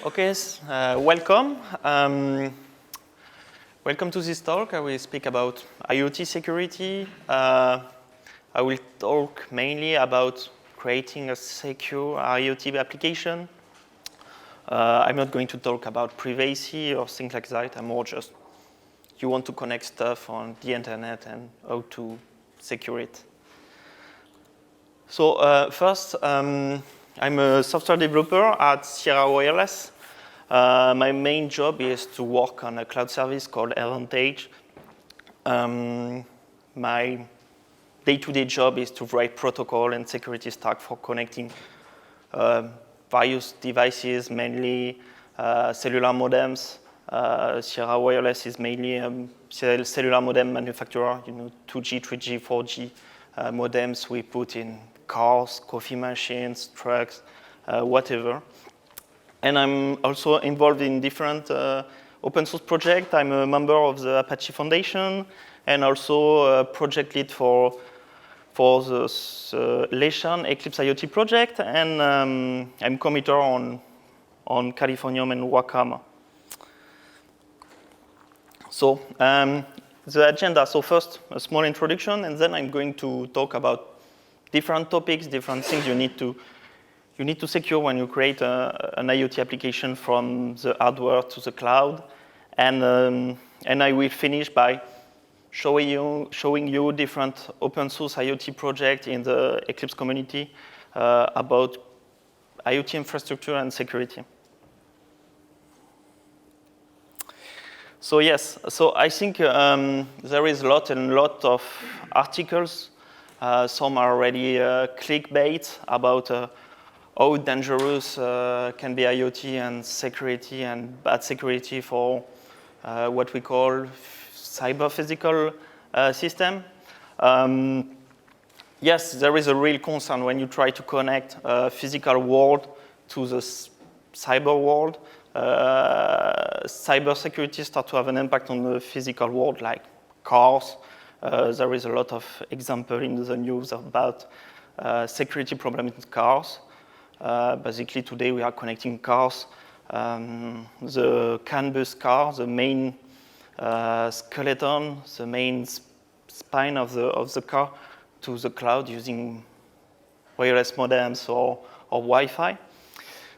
Okay, welcome. Welcome to this talk. I will speak about IoT security. I will talk mainly about creating a secure IoT application. I'm not going to talk about privacy or things like that. I'm more just, you want to connect stuff on the internet and how to secure it. So first, I'm a software developer at Sierra Wireless. My main job is to work on a cloud service called Advantage. My day-to-day job is to write protocol and security stack for connecting various devices, mainly cellular modems. Sierra Wireless is mainly a cellular modem manufacturer, 2G, 3G, 4G modems we put in cars, coffee machines, trucks, whatever. And I'm also involved in different open source projects. I'm a member of the Apache Foundation and also a project lead for the Leshan Eclipse IoT project. And I'm committer on Californium and Wacom. So the agenda. So first, a small introduction, and then I'm going to talk about different topics, different things you need to secure when you create an IoT application from the hardware to the cloud. And I will finish by showing you different open source IoT projects in the Eclipse community about IoT infrastructure and security. So yes, so I think there is a lot of articles. Some are already clickbait about how dangerous can be IoT and security and bad security for what we call cyber-physical system. Yes, there is a real concern when you try to connect a physical world to the cyber world. Cyber security starts to have an impact on the physical world, like cars. There is a lot of example in the news about security problems in cars. Basically, today we are connecting cars. The CAN bus car, the main skeleton, the main spine of the car to the cloud using wireless modems or Wi-Fi.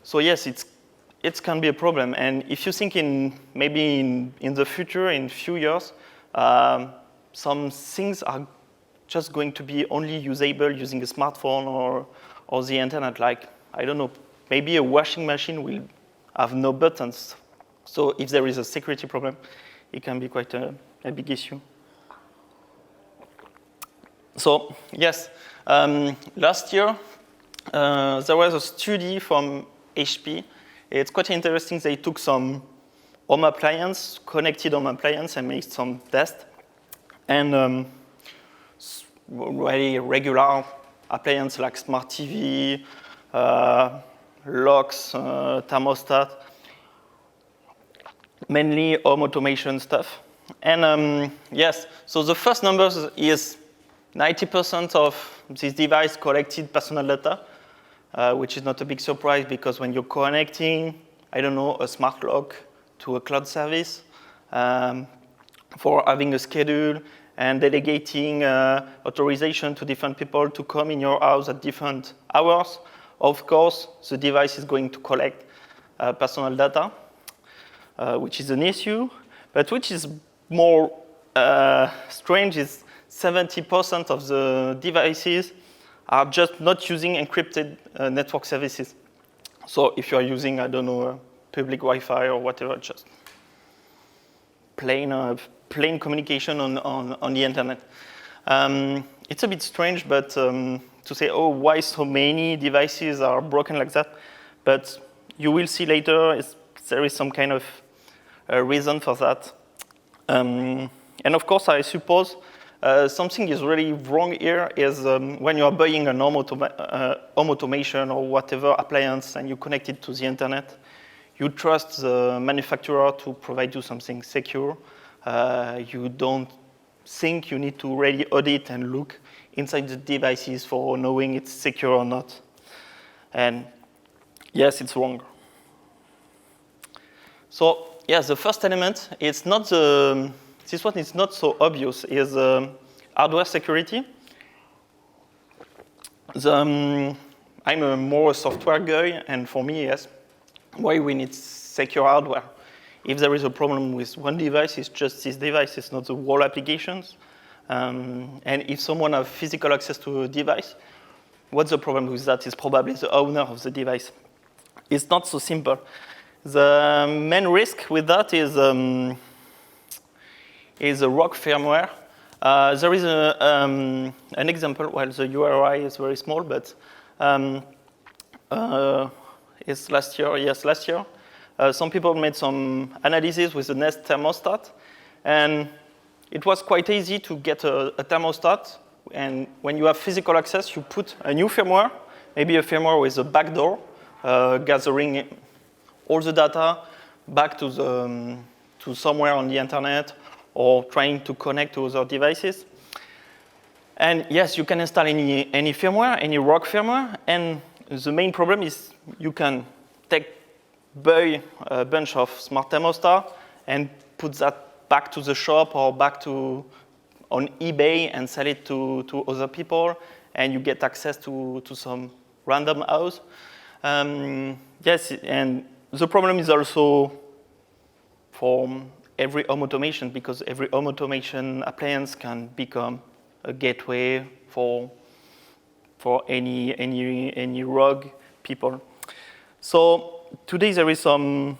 So yes, it can be a problem. And if you think maybe in the future, in a few years, some things are just going to be only usable using a smartphone or the internet. Like, I don't know, maybe a washing machine will have no buttons. So if there is a security problem, it can be quite a big issue. So yes, last year, there was a study from HP. It's quite interesting. They took some home appliance, connected home appliance, and made some tests. And really regular appliances like smart TV, locks, thermostat, mainly home automation stuff. And yes, so the first numbers is 90% of this device collected personal data, which is not a big surprise because when you're connecting, I don't know, a smart lock to a cloud service, for having a schedule and delegating authorization to different people to come in your house at different hours, of course, the device is going to collect personal data, which is an issue. But which is more strange is 70% of the devices are just not using encrypted network services. So if you are using, I don't know, public Wi-Fi or whatever, just plain communication on the internet. It's a bit strange, but to say, oh, why so many devices are broken like that? But you will see later there is some kind of reason for that. And of course, I suppose something is really wrong here is when you are buying a home automation or whatever appliance and you connect it to the internet, you trust the manufacturer to provide you something secure. You don't think you need to really audit and look inside the devices for knowing it's secure or not. And yes, it's wrong. So yeah, the first element, it's not this one is not so obvious, is hardware security. I'm a more software guy, and for me, yes, why we need secure hardware. If there is a problem with one device, it's just this device, it's not the whole applications. And if someone has physical access to a device, what's the problem with that? It's probably the owner of the device. It's not so simple. The main risk with that is a rogue firmware. There is an example. Well, the URI is very small, but it's last year. Yes, last year. Some people made some analysis with the Nest thermostat, and it was quite easy to get a thermostat. And when you have physical access, you put a new firmware, maybe a firmware with a backdoor, gathering all the data back to somewhere on the internet, or trying to connect to other devices. And yes, you can install any firmware, any rogue firmware, and the main problem is you can buy a bunch of smart thermostat and put that back to the shop or back on eBay and sell it to other people, and you get access to some random house. Yes, and the problem is also for every home automation, because every home automation appliance can become a gateway for any rogue people. So today there is some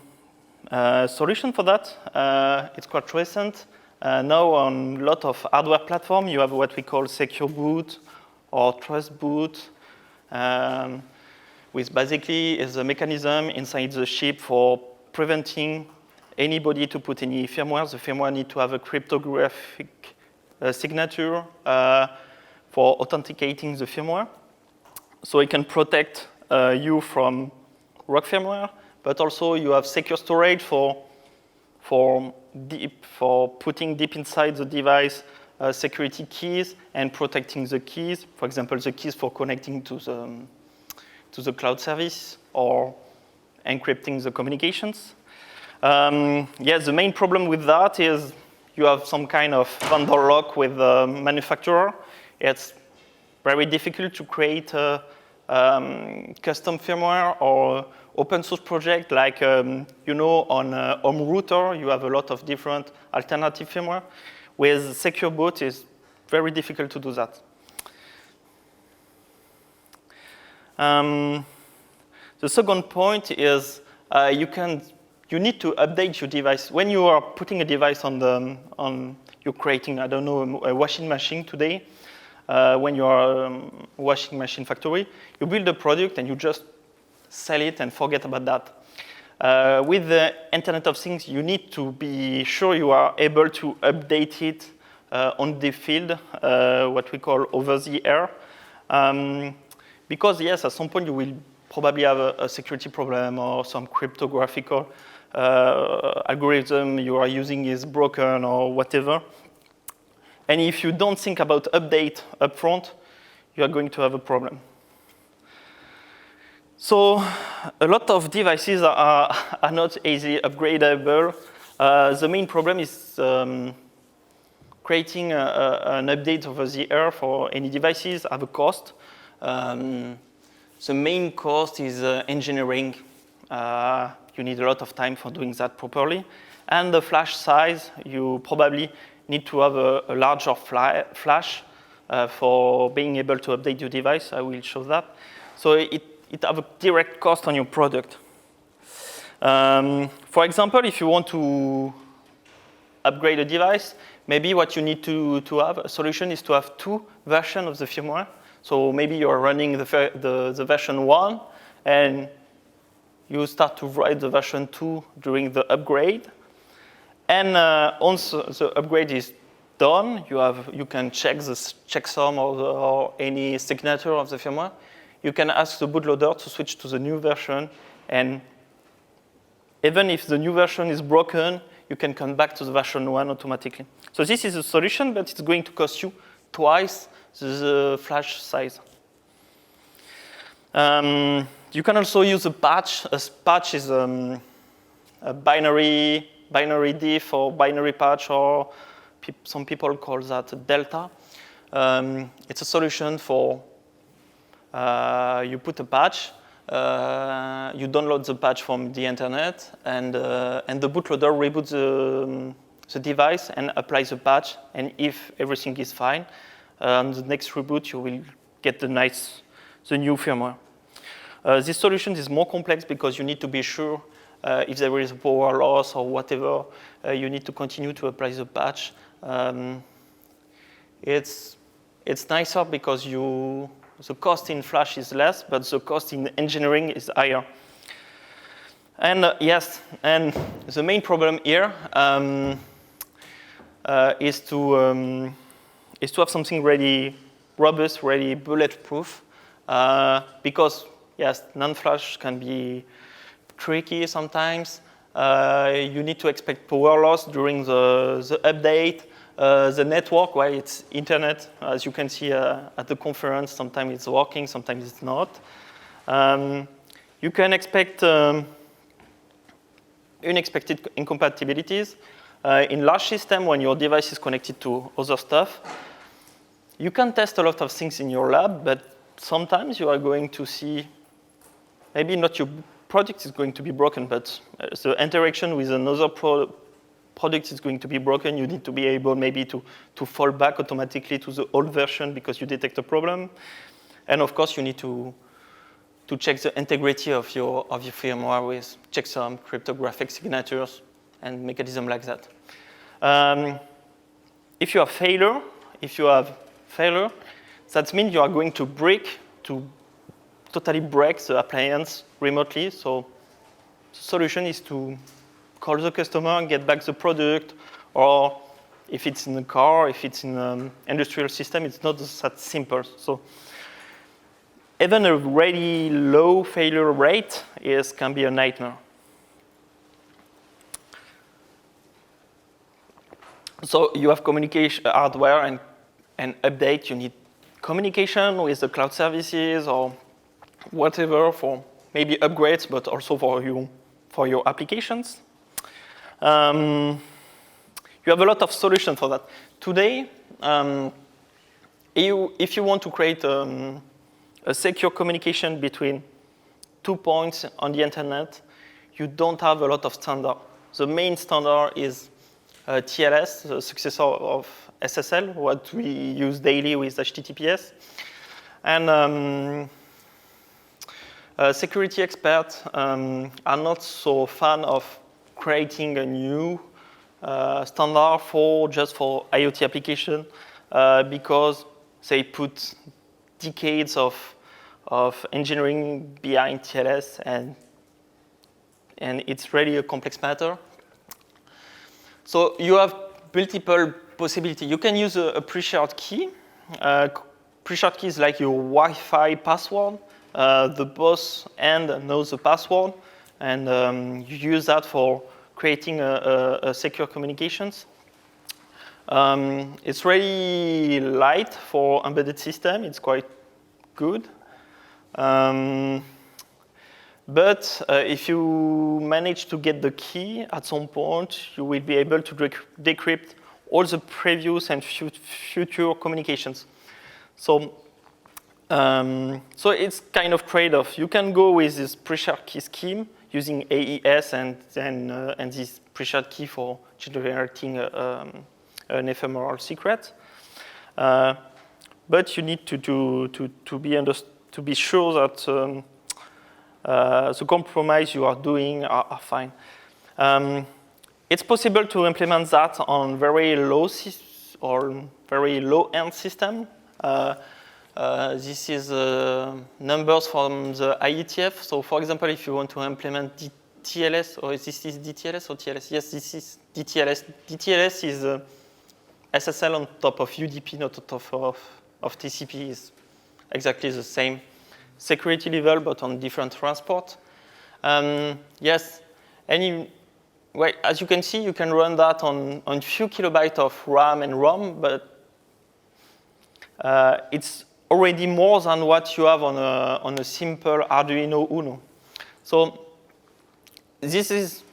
solution for that. It's quite recent. Now on a lot of hardware platforms, you have what we call secure boot or trust boot, which basically is a mechanism inside the chip for preventing anybody to put any firmware. The firmware need to have a cryptographic signature for authenticating the firmware. So it can protect you from rogue firmware, but also you have secure storage for putting deep inside the device security keys and protecting the keys. For example, the keys for connecting to the cloud service or encrypting the communications. The main problem with that is you have some kind of vendor lock with the manufacturer. It's very difficult to create a custom firmware or open source project like, on a home router, you have a lot of different alternative firmware. With secure boot, it's very difficult to do that. The second point is you need to update your device. When you are putting a device you're creating, I don't know, a washing machine today, when you are a washing machine factory, you build a product and you just sell it and forget about that. With the Internet of Things, you need to be sure you are able to update it on the field, what we call over the air. Because yes, at some point you will probably have a security problem or some cryptographic algorithm you are using is broken or whatever. And if you don't think about update upfront, you are going to have a problem. So a lot of devices are not easily upgradable. The main problem is creating an update over the air for any devices have a cost. The main cost is engineering. You need a lot of time for doing that properly. And the flash size, you probably need to have a larger flash for being able to update your device. I will show that. So it have a direct cost on your product. For example, if you want to upgrade a device, maybe what you need to have, a solution is to have two versions of the firmware. So maybe you're running the version 1, and you start to write the version 2 during the upgrade. And once the upgrade is done, you can check the checksum or any signature of the firmware. You can ask the bootloader to switch to the new version, and even if the new version is broken, you can come back to the version 1 automatically. So this is a solution, but it's going to cost you twice the flash size. You can also use a patch. A patch is a binary diff or binary patch, or some people call that a delta. It's a solution for you put a patch, you download the patch from the internet, and the bootloader reboots the device and applies the patch. And if everything is fine, on the next reboot you will get the new firmware. This solution is more complex because you need to be sure if there is a power loss or whatever, you need to continue to apply the patch. It's nicer because the cost in Flash is less, but the cost in engineering is higher. And yes, and the main problem here is to have something really robust, really bulletproof, because yes, non-Flash can be tricky sometimes. You need to expect power loss during the update. The network, well, it's internet, as you can see at the conference. Sometimes it's working, sometimes it's not. You can expect unexpected incompatibilities. In large system, when your device is connected to other stuff, you can test a lot of things in your lab, but sometimes you are going to see, maybe not your product is going to be broken, but the interaction with another product is going to be broken. You need to be able maybe to fall back automatically to the old version because you detect a problem. And of course, you need to check the integrity of your firmware with checksum, cryptographic signatures, and mechanism like that. If you have failure, that means you are going to totally break the appliance remotely. So the solution is to call the customer and get back the product, or if it's in a car, if it's in an industrial system, it's not that simple. So even a really low failure rate can be a nightmare. So you have communication hardware and update. You need communication with the cloud services or whatever for maybe upgrades, but also for your applications. You have a lot of solutions for that. Today, if you want to create a secure communication between 2 points on the internet, you don't have a lot of standard. The main standard is TLS, the successor of SSL, what we use daily with HTTPS. And security experts are not so fan of creating a new standard just for IoT application because they put decades of engineering behind TLS, and it's really a complex matter. So you have multiple possibilities. You can use a pre-shared key. Pre-shared key is like your Wi-Fi password. The both end knows the password, and you use that for creating a secure communications. It's really light for embedded system. It's quite good. But if you manage to get the key at some point, you will be able to decrypt all the previous and future communications. So it's kind of trade-off. You can go with this pre-shared key scheme using AES and this pre-shared key for generating an ephemeral secret. But you need to be sure that the compromise you are doing are fine. It's possible to implement that on very low-end system. This is numbers from the IETF. So, for example, if you want to implement TLS, or this is DTLS or TLS? Yes, this is DTLS. DTLS is SSL on top of UDP, not on top of TCP. Is exactly the same security level, but on different transport. Yes, well, as you can see, you can run that on few kilobytes of RAM and ROM, but it's already more than what you have on a simple Arduino Uno. So this is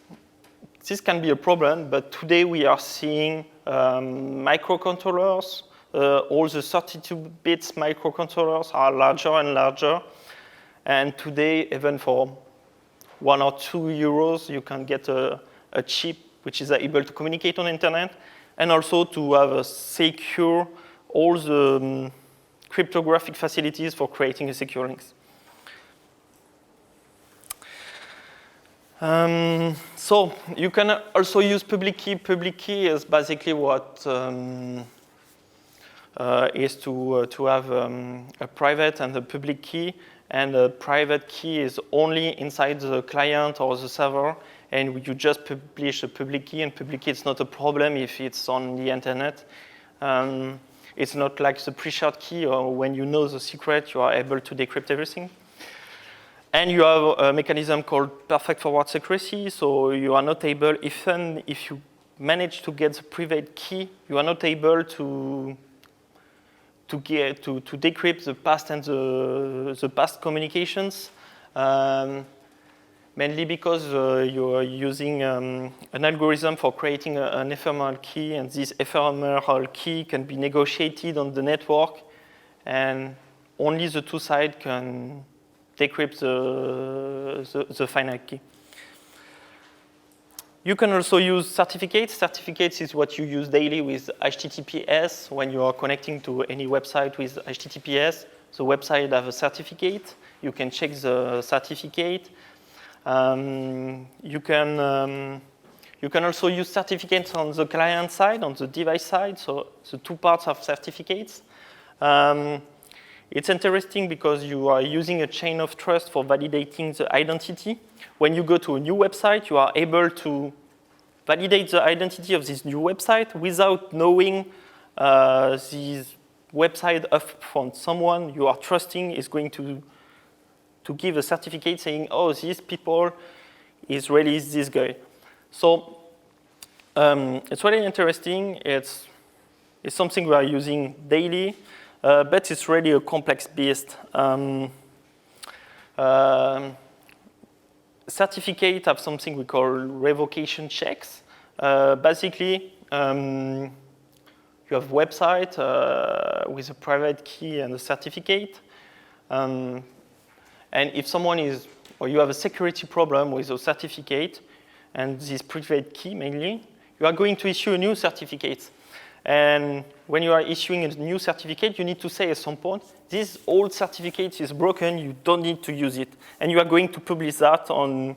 this can be a problem, but today we are seeing microcontrollers. All the 32-bit microcontrollers are larger and larger. And today, even for 1 or 2 euros, you can get a chip which is able to communicate on the internet, and also to have a secure all the cryptographic facilities for creating a secure links. So you can also use public key. Public key is basically what is to have a private and a public key. And a private key is only inside the client or the server, and you just publish a public key, and public key is not a problem if it's on the internet. It's not like the pre-shared key, or when you know the secret, you are able to decrypt everything. And you have a mechanism called perfect forward secrecy, so you are not able, even if you manage to get the private key, you are not able to decrypt the past and the past communications, mainly because you are using an algorithm for creating an ephemeral key, and this ephemeral key can be negotiated on the network, and only the two sides can decrypt the final key. You can also use certificates. Certificates is what you use daily with HTTPS. When you are connecting to any website with HTTPS, the website has a certificate. You can check the certificate. You can also use certificates on the client side, on the device side, so the two parts of certificates. It's interesting because you are using a chain of trust for validating the identity. When you go to a new website, you are able to validate the identity of this new website without knowing this website upfront. Someone you are trusting is going to give a certificate saying, oh, these people is really this guy. So it's really interesting. It's something we are using daily. But it's really a complex beast. Certificates have something we call revocation checks. Basically, you have a website with a private key and a certificate. And if someone is, or you have a security problem with a certificate and this private key mainly, you are going to issue a new certificate. And when you are issuing a new certificate, you need to say at some point, this old certificate is broken, you don't need to use it. And you are going to publish that on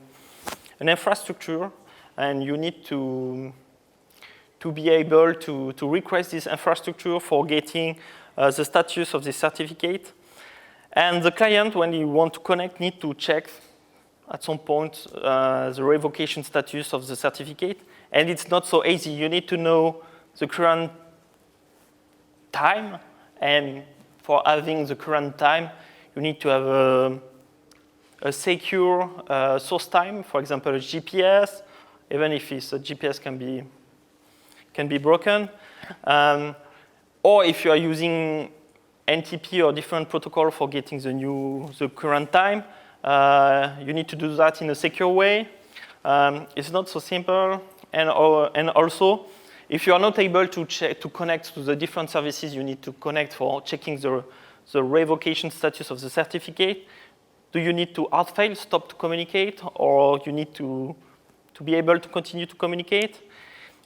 an infrastructure, and you need to be able to request this infrastructure for getting the status of the certificate. And the client, when you want to connect, need to check at some point the revocation status of the certificate. And it's not so easy. You need to know the current time, and for having the current time, you need to have a secure source time, for example, a GPS, even if it's a GPS can be broken. Or if you are using NTP or different protocol for getting the current time, you need to do that in a secure way. It's not so simple, and also, if you are not able to connect to the different services you need to connect for checking the revocation status of the certificate, do you need to hard fail, stop to communicate, or you need to be able to continue to communicate?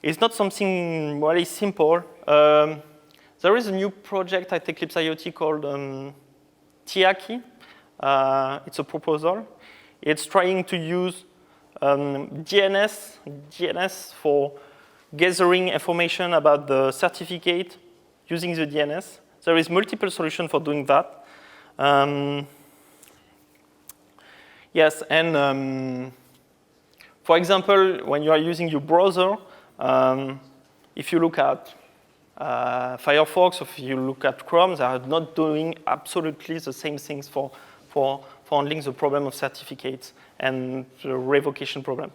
It's not something really simple. There is a new project at Eclipse IoT called catchy. It's a proposal. It's trying to use DNS for gathering information about the certificate using the DNS. There is multiple solutions for doing that. Yes, and for example, when you are using your browser, if you look at Firefox, or if you look at Chrome, they are not doing absolutely the same things for handling the problem of certificates and the revocation problem.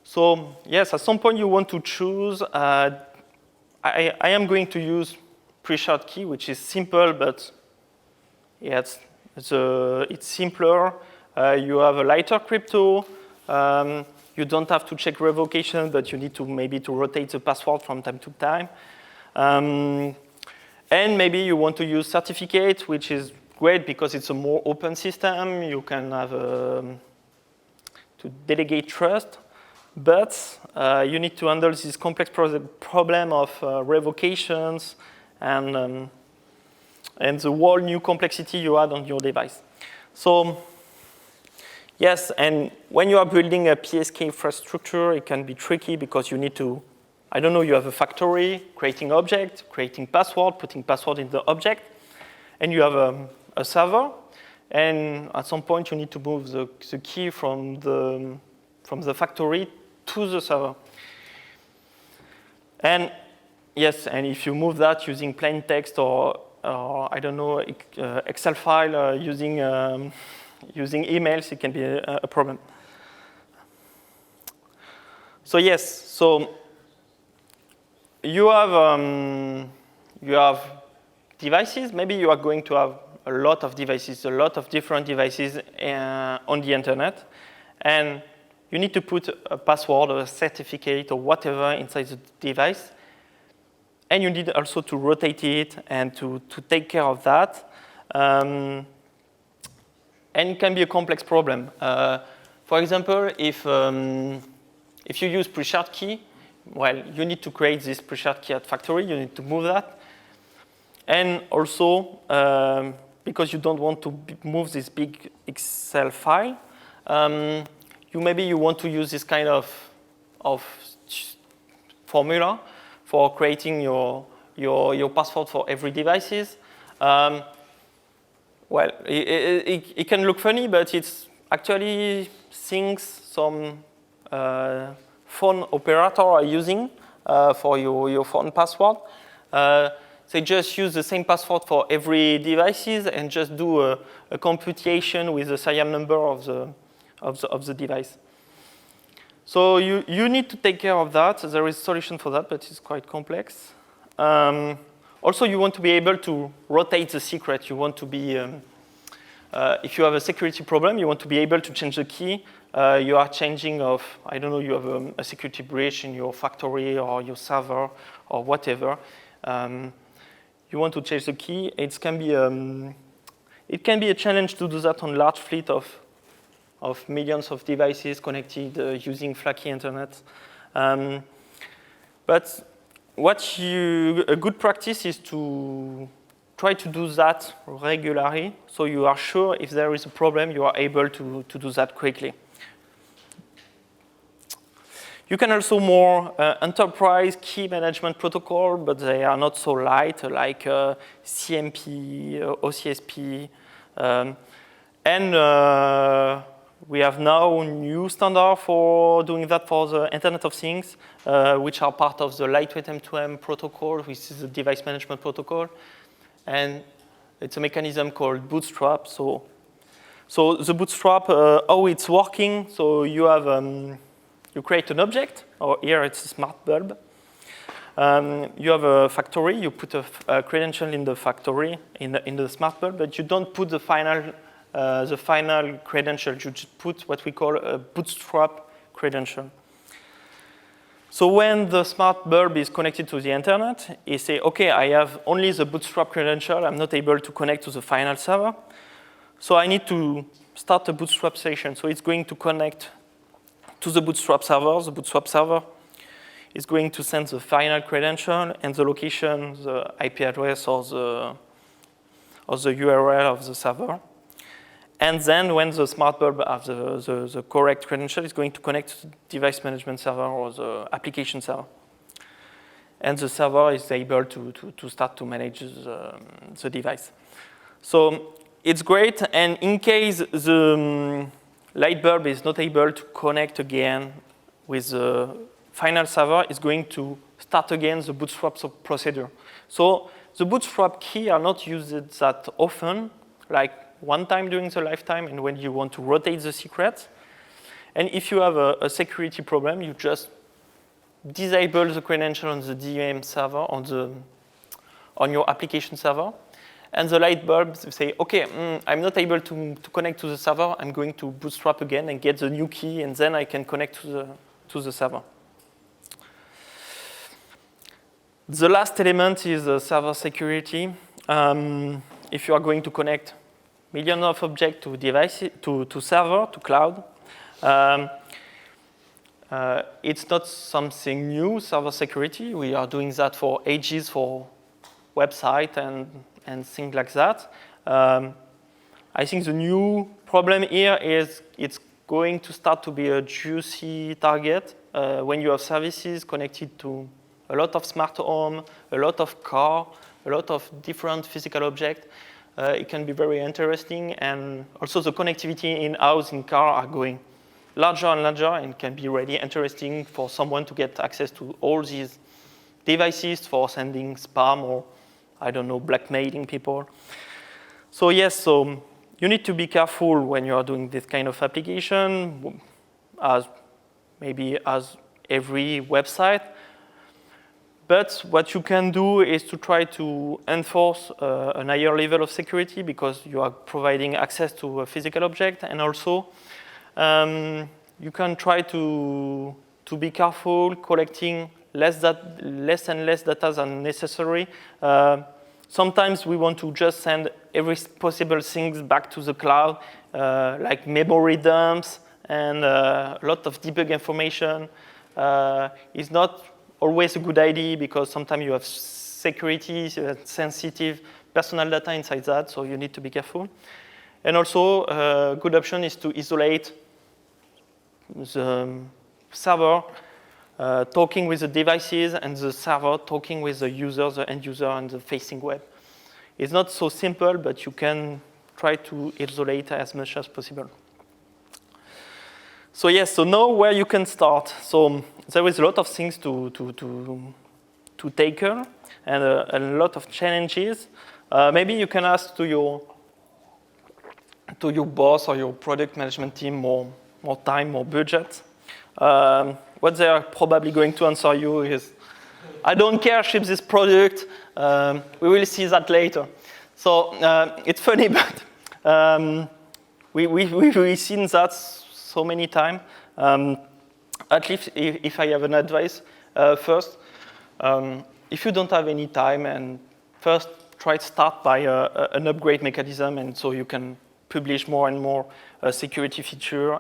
So yes, at some point you want to choose. I am going to use pre-shared key, which is simple, but yes, it's simpler. You have a lighter crypto. You don't have to check revocation, but you need to maybe to rotate the password from time to time. And maybe you want to use certificate, which is great because it's a more open system. You can have to delegate trust, but you need to handle this complex problem of revocations and the whole new complexity you add on your device. So yes, and when you are building a PSK infrastructure, it can be tricky because you need to, I don't know, you have a factory, creating object, creating password, putting password in the object, and you have a server, and at some point you need to move the key from the factory to the server. And yes, and if you move that using plain text or I don't know, Excel file using emails, it can be a problem. So yes, so you have devices. Maybe you are going to have a lot of devices, a lot of different devices on the internet, and you need to put a password or a certificate or whatever inside the device. And you need also to rotate it and to take care of that. And it can be a complex problem. For example, if you use pre-shared key, well, you need to create this pre-shared key at factory. You need to move that. And also, because you don't want to move this big Excel file, maybe you want to use this kind of formula for creating your password for every devices. Well, it can look funny, but it's actually things some phone operator are using for your phone password. They just use the same password for every devices and just do a computation with the serial number of the device. So you need to take care of that. There is a solution for that, but it's quite complex. Also, you want to be able to rotate the secret. You want to be, if you have a security problem, you want to be able to change the key. You are changing of, I don't know, you have a security breach in your factory or your server or whatever. You want to change the key. It can be a challenge to do that on large fleet of millions of devices connected using flaky internet. But a good practice is to try to do that regularly, so you are sure if there is a problem, you are able to do that quickly. You can also more enterprise key management protocol, but they are not so light, like CMP, OCSP, and we have now a new standard for doing that for the Internet of Things, which are part of the lightweight M2M protocol, which is the device management protocol. And it's a mechanism called bootstrap. So the bootstrap, how it's working, so you have, you create an object, or here it's a smart bulb. You have a factory, you put a credential in the factory, in the smart bulb, but you don't put the final credential. You just put what we call a bootstrap credential. So when the smart bulb is connected to the internet, it says, okay, I have only the bootstrap credential. I'm not able to connect to the final server. So I need to start a bootstrap session. So it's going to connect to the bootstrap server. The bootstrap server is going to send the final credential and the location, the IP address, or the URL of the server. And then when the smart bulb has the correct credential, it's going to connect to the device management server or the application server. And the server is able to start to manage the device. So it's great. And in case the light bulb is not able to connect again with the final server, it's going to start again the bootstrap procedure. So the bootstrap key are not used that often, like one time during the lifetime and when you want to rotate the secrets. And if you have a security problem, you just disable the credential on the DM server, on your application server, and the light bulbs say, okay, I'm not able to connect to the server. I'm going to bootstrap again and get the new key, and then I can connect to the server. The last element is server security. If you are going to connect millions of objects to devices, to server, to cloud, it's not something new, server security. We are doing that for ages for website and things like that. I think the new problem here is it's going to start to be a juicy target when you have services connected to a lot of smart home, a lot of car, a lot of different physical objects. It can be very interesting, and also the connectivity in-house in car are going larger and larger, and can be really interesting for someone to get access to all these devices for sending spam or, I don't know, blackmailing people. So yes, so you need to be careful when you are doing this kind of application, as maybe as every website. But what you can do is to try to enforce a higher level of security because you are providing access to a physical object, and also you can try to be careful collecting less and less data than necessary. Sometimes we want to just send every possible things back to the cloud, like memory dumps and a lot of debug information. Is not always a good idea because sometimes you have security, sensitive personal data inside that, so you need to be careful. And also, a good option is to isolate the server talking with the devices and the server talking with the user, the end user, and the facing web. It's not so simple, but you can try to isolate as much as possible. So yes, so now where you can start. So there is a lot of things to tackle and a lot of challenges. Maybe you can ask to your boss or your product management team more time, more budget. What they are probably going to answer you is, I don't care, ship this product. We will see that later. So it's funny, but we've seen that so many times. At least if I have an advice, first, if you don't have any time, and first try to start by an upgrade mechanism, and so you can publish more and more security feature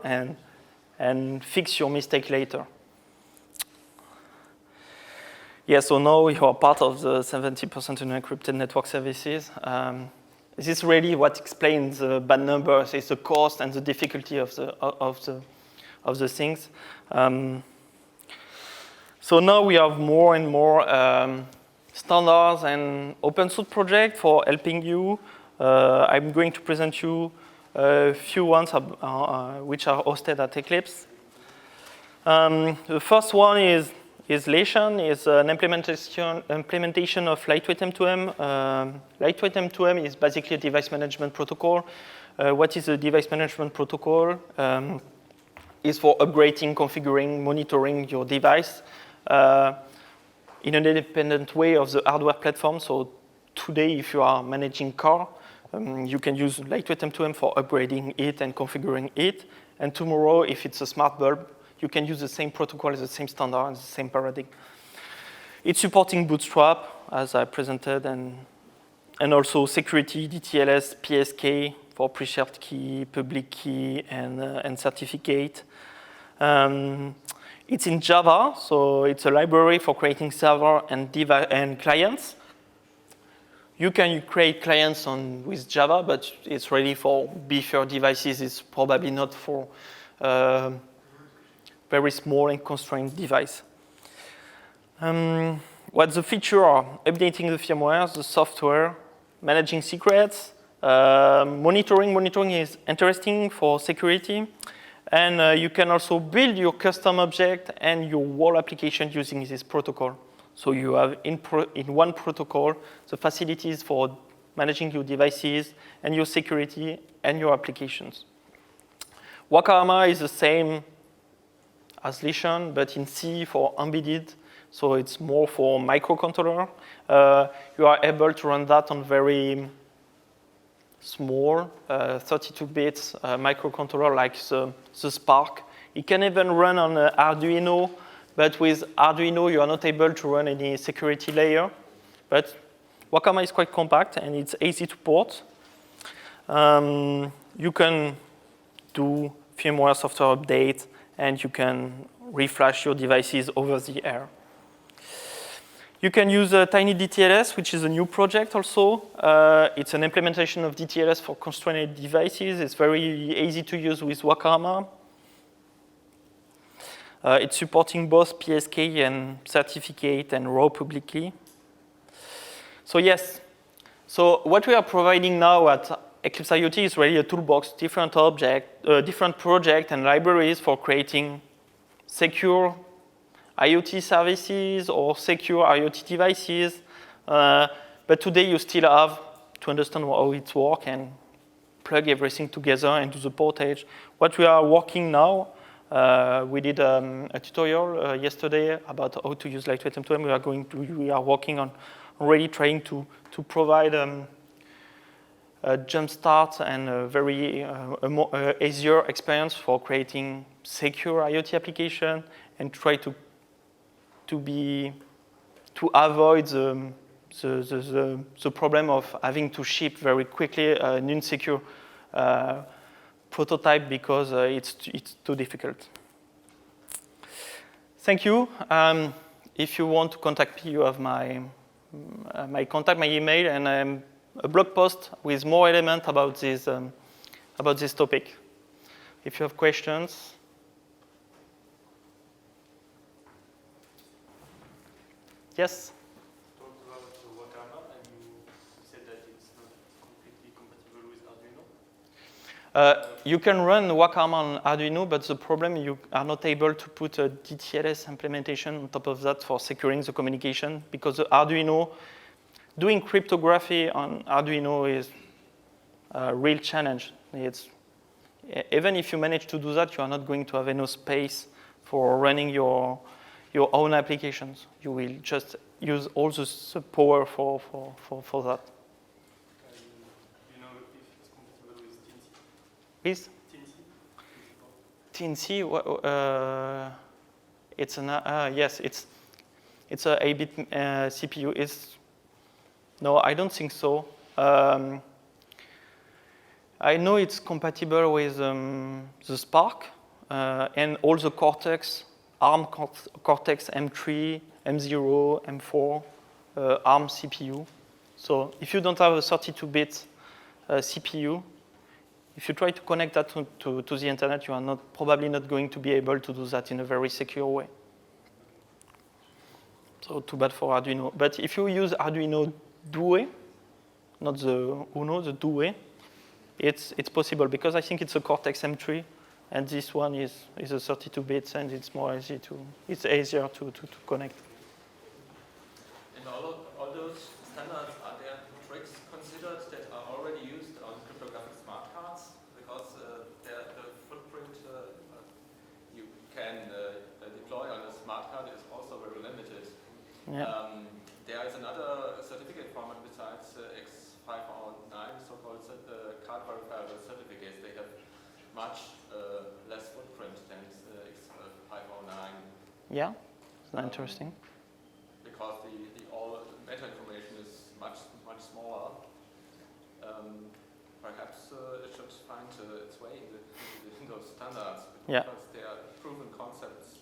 and fix your mistake later. Yeah, so now you are part of the 70% unencrypted network services. This is really what explains the bad numbers, is the cost and the difficulty of the things. So now we have more and more standards and open source projects for helping you. I'm going to present you a few ones which are hosted at Eclipse. The first one is Lation, is an implementation of lightweight M2M. Lightweight M2M is basically a device management protocol. What is a device management protocol? Is for upgrading, configuring, monitoring your device in an independent way of the hardware platform. So today, if you are managing car, you can use lightweight M2M for upgrading it and configuring it. And tomorrow, if it's a smart bulb, you can use the same protocol, the same standard, and the same paradigm. It's supporting bootstrap, as I presented, and also security, DTLS, PSK for pre-shared key, public key, and certificate. It's in Java, so it's a library for creating server and clients. You can create clients with Java, but it's ready for beefier devices. It's probably not for very small and constrained device. What the feature are? Updating the firmware, the software, managing secrets, monitoring. Monitoring is interesting for security. And you can also build your custom object and your whole application using this protocol. So you have in one protocol the facilities for managing your devices and your security and your applications. Wakayama is the same as Lation, but in C for embedded. So it's more for microcontroller. You are able to run that on very small 32 bits microcontroller like the Spark. It can even run on Arduino, but with Arduino, you are not able to run any security layer. But Wakarma is quite compact, and it's easy to port. You can do firmware software update, and you can reflash your devices over the air. You can use Tiny DTLS, which is a new project also. It's an implementation of DTLS for constrained devices. It's very easy to use with Wakarma. It's supporting both PSK and certificate and raw publicly. So yes, so what we are providing now at Eclipse IoT is really a toolbox, different project and libraries for creating secure IoT services or secure IoT devices. But today you still have to understand how it works and plug everything together and do the portage. What we are working now, we did a tutorial yesterday about how to use lightweight M2M. We are working on already trying to provide a jump start and a very easier experience for creating secure IoT application and try to avoid the problem of having to ship very quickly an insecure prototype because it's too difficult. Thank you. If you want to contact me, you have my contact, my email, and a blog post with more elements about this topic. If you have questions. Yes? You talked about Wakarma, and you said that it's not completely compatible with Arduino. You can run Wakarma on Arduino, but the problem, you are not able to put a DTLS implementation on top of that for securing the communication, because the Arduino, doing cryptography on Arduino is a real challenge. Even if you manage to do that, you are not going to have enough space for running your own applications. You will just use all the power for that. Do you know if it's compatible with TNC? With? TNC, it's an, yes, it's a 8-bit CPU. No, I don't think so. I know it's compatible with the Spark and all the Cortex, ARM Cortex M3, M0, M4, ARM CPU. So if you don't have a 32-bit CPU, if you try to connect that to the internet, you are probably not going to be able to do that in a very secure way. So too bad for Arduino. But if you use Arduino Due, not the Uno, the Due, it's possible because I think it's a Cortex M3, and this one is a 32 bits, and it's easier to connect. In all those standards, are there tricks considered that are already used on cryptographic smart cards? Because the footprint you can deploy on a smart card is also very limited. Yeah. There is another certificate format besides X509, so-called card verifiable certificates. They have much less footprint than X509. Yeah, that's interesting. Because all meta information is much smaller. Perhaps it should find its way in those standards because they are proven concepts,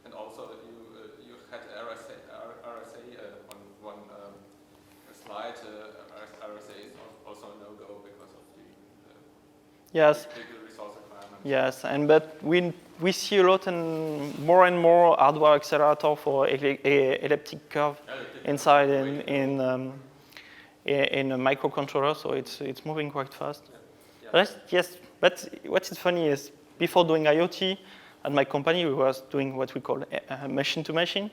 and also you had RSA on one slide. RSA is also a no-go because of the big resource requirements. Yes, but we see a lot and more hardware accelerator for elliptic curve inside in a microcontroller, so it's moving quite fast. Yeah. But what is funny is before doing IoT at my company, we was doing what we call machine-to-machine,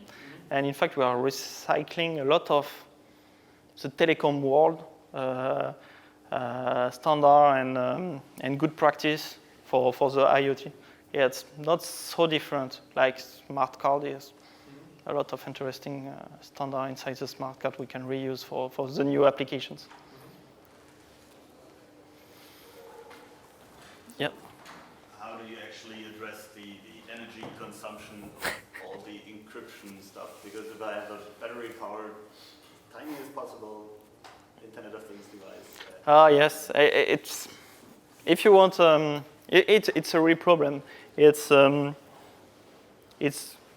and in fact we are recycling a lot of the telecom world standard and good practice for the IoT. Yeah, it's not so different like smart card is. A lot of interesting standard inside the smart card we can reuse for the new applications. consumption of all the encryption stuff, because if I have a battery powered, tiny as possible, Internet of Things device. Yes, it's, if you want, it's a real problem. It's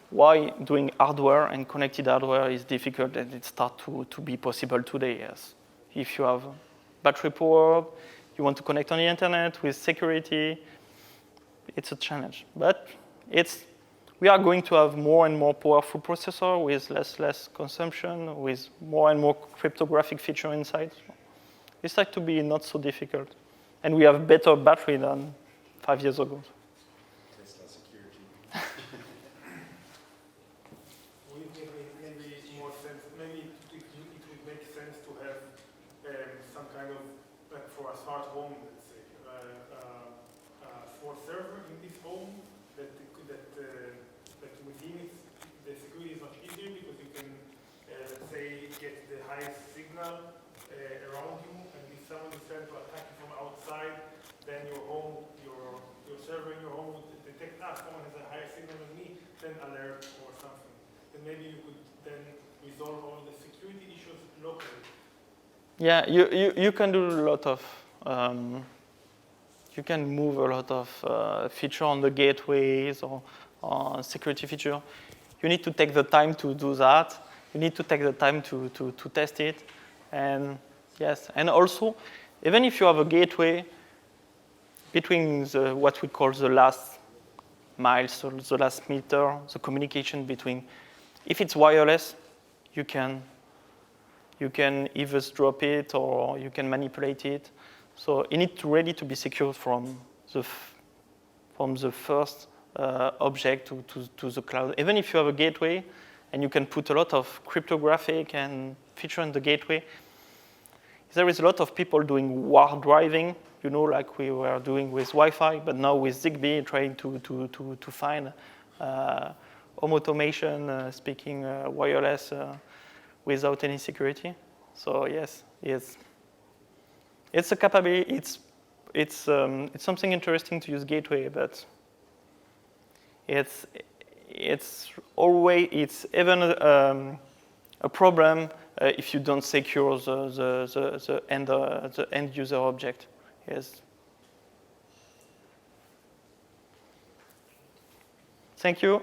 why doing hardware and connected hardware is difficult, and it starts to be possible today, yes. If you have battery power, you want to connect on the internet with security, it's a challenge. But we are going to have more and more powerful processor with less consumption, with more and more cryptographic feature inside. It's like to be not so difficult. And we have better battery than 5 years ago. Tesla security. Would it maybe more sense, maybe it would make sense to have some kind of, like for a smart home, let's say, small server in this home that within it, the security is much easier because you can, let's say, get the highest signal around you, and if someone is trying to attack you from outside, then your home, your server in your home would detect, someone has a higher signal than me, then alert or something. Then maybe you could then resolve all the security issues locally. Yeah, you can do a lot of, you can move a lot of feature on the gateways or security feature. You need to take the time to do that. You need to take the time to test it. And yes, and also, even if you have a gateway between what we call the last mile, so the last meter, the communication between, if it's wireless, you can eavesdrop it or you can manipulate it. So you need to ready to be secure from the first object to the cloud. Even if you have a gateway and you can put a lot of cryptographic and feature in the gateway, there is a lot of people doing war driving, like we were doing with Wi-Fi, but now with Zigbee, trying to find home automation, speaking wireless without any security. So yes, it's a capability. It's something interesting to use gateway, but it's even a problem if you don't secure the end user object. Yes. Thank you.